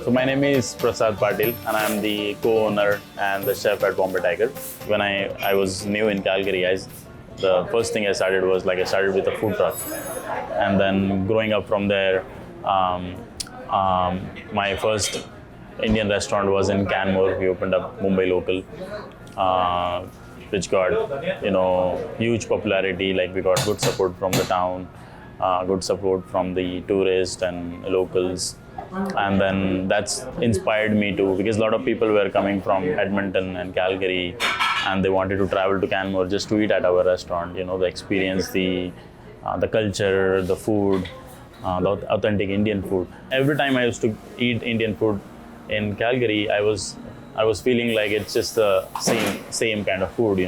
So my name is Prasad Patil and I'm the co-owner and the chef at Bombay Tiger. When I was new in Calgary, the first thing I started was I started with a food truck. And then growing up from there, my first Indian restaurant was in Canmore. We opened up Mumbai local, which got huge popularity. We got good support from the town, good support from the tourists and locals. And then that's inspired me too, because a lot of people were coming from Edmonton and Calgary and they wanted to travel to Canmore just to eat at our restaurant, the experience, the culture, the food, the authentic Indian food. Every time I used to eat Indian food in Calgary, I was feeling like it's just the same kind of food,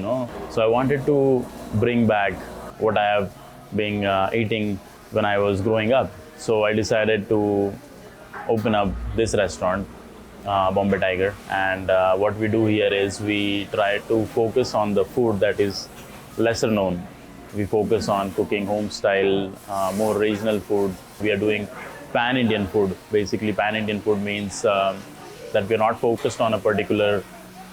So I wanted to bring back what I have been eating when I was growing up. So I decided to open up this restaurant, Bombay Tiger. And what we do here is we try to focus on the food that is lesser known. We focus on cooking home style, more regional food. We are doing pan-Indian food. Basically, pan-Indian food means that we are not focused on a particular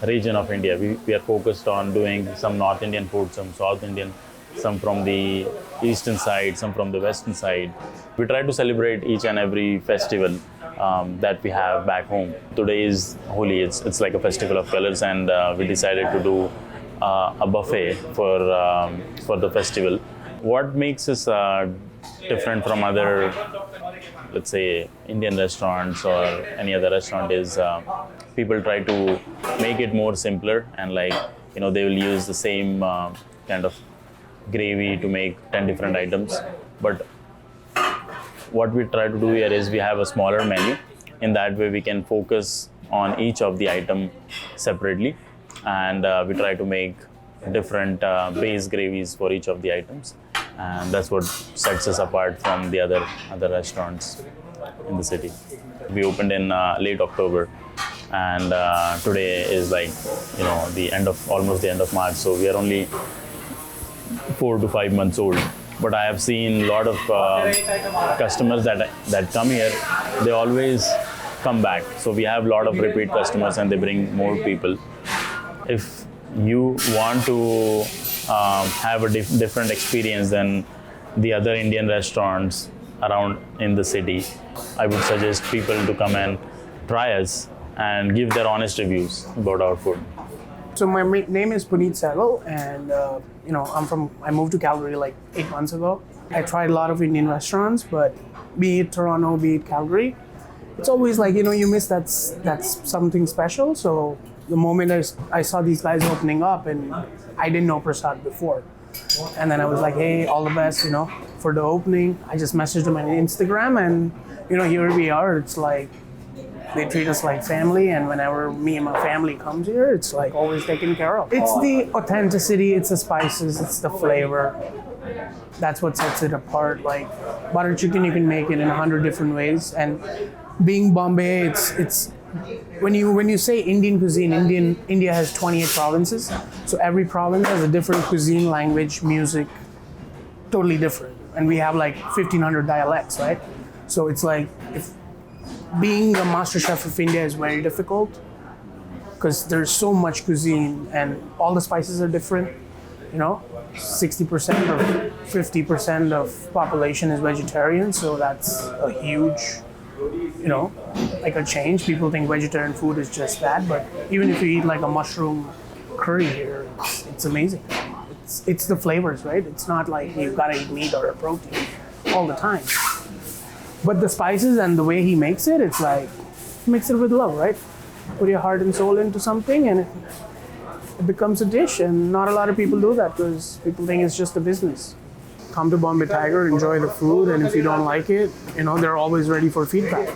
region of India. We are focused on doing some North Indian food, some South Indian, some from the eastern side, some from the western side. We try to celebrate each and every festival that we have back home. Today is Holi. It's like a festival of colors, and we decided to do a buffet for the festival. What makes us different from other, let's say, Indian restaurants or any other restaurant is people try to make it more simpler, and they will use the same kind of gravy to make 10 different items. But what we try to do here is we have a smaller menu. In that way, we can focus on each of the item separately, and we try to make different base gravies for each of the items. And that's what sets us apart from the other restaurants in the city. We opened in late October, and today is almost the end of March. So we are only 4 to 5 months old. But I have seen a lot of customers that come here. They always come back. So we have a lot of repeat customers, and they bring more people. If you want to have a different experience than the other Indian restaurants around in the city, I would suggest people to come and try us and give their honest reviews about our food. So my name is Puneet Sehgal, and I moved to Calgary 8 months ago. I tried a lot of Indian restaurants, but be it Toronto, be it Calgary, it's always you miss that's something special. So the moment I saw these guys opening up, and I didn't know Prasad before, and then I was like, hey, all the best, for the opening. I just messaged them on Instagram, and here we are. It's they treat us like family, and whenever me and my family comes here, it's always taken care of. It's the authenticity, it's the spices, it's the flavor. That's what sets it apart. Butter chicken, you can make it in 100 different ways, and being Bombay, it's when you say Indian cuisine, India has 28 provinces, so every province has a different cuisine, language, music, totally different, and we have 1,500 dialects, right? So it's if being a master chef of India is very difficult, because there's so much cuisine and all the spices are different. 60% or 50% of population is vegetarian, so that's a huge, a change. People think vegetarian food is just that, but even if you eat a mushroom curry here, it's amazing. It's the flavors, right? It's not you've got to eat meat or a protein all the time. But the spices and the way he makes it, it's mix it with love, right? Put your heart and soul into something, and it becomes a dish. And not a lot of people do that, because people think it's just a business. Come to Bombay Tiger, enjoy the food, and if you don't like it, they're always ready for feedback.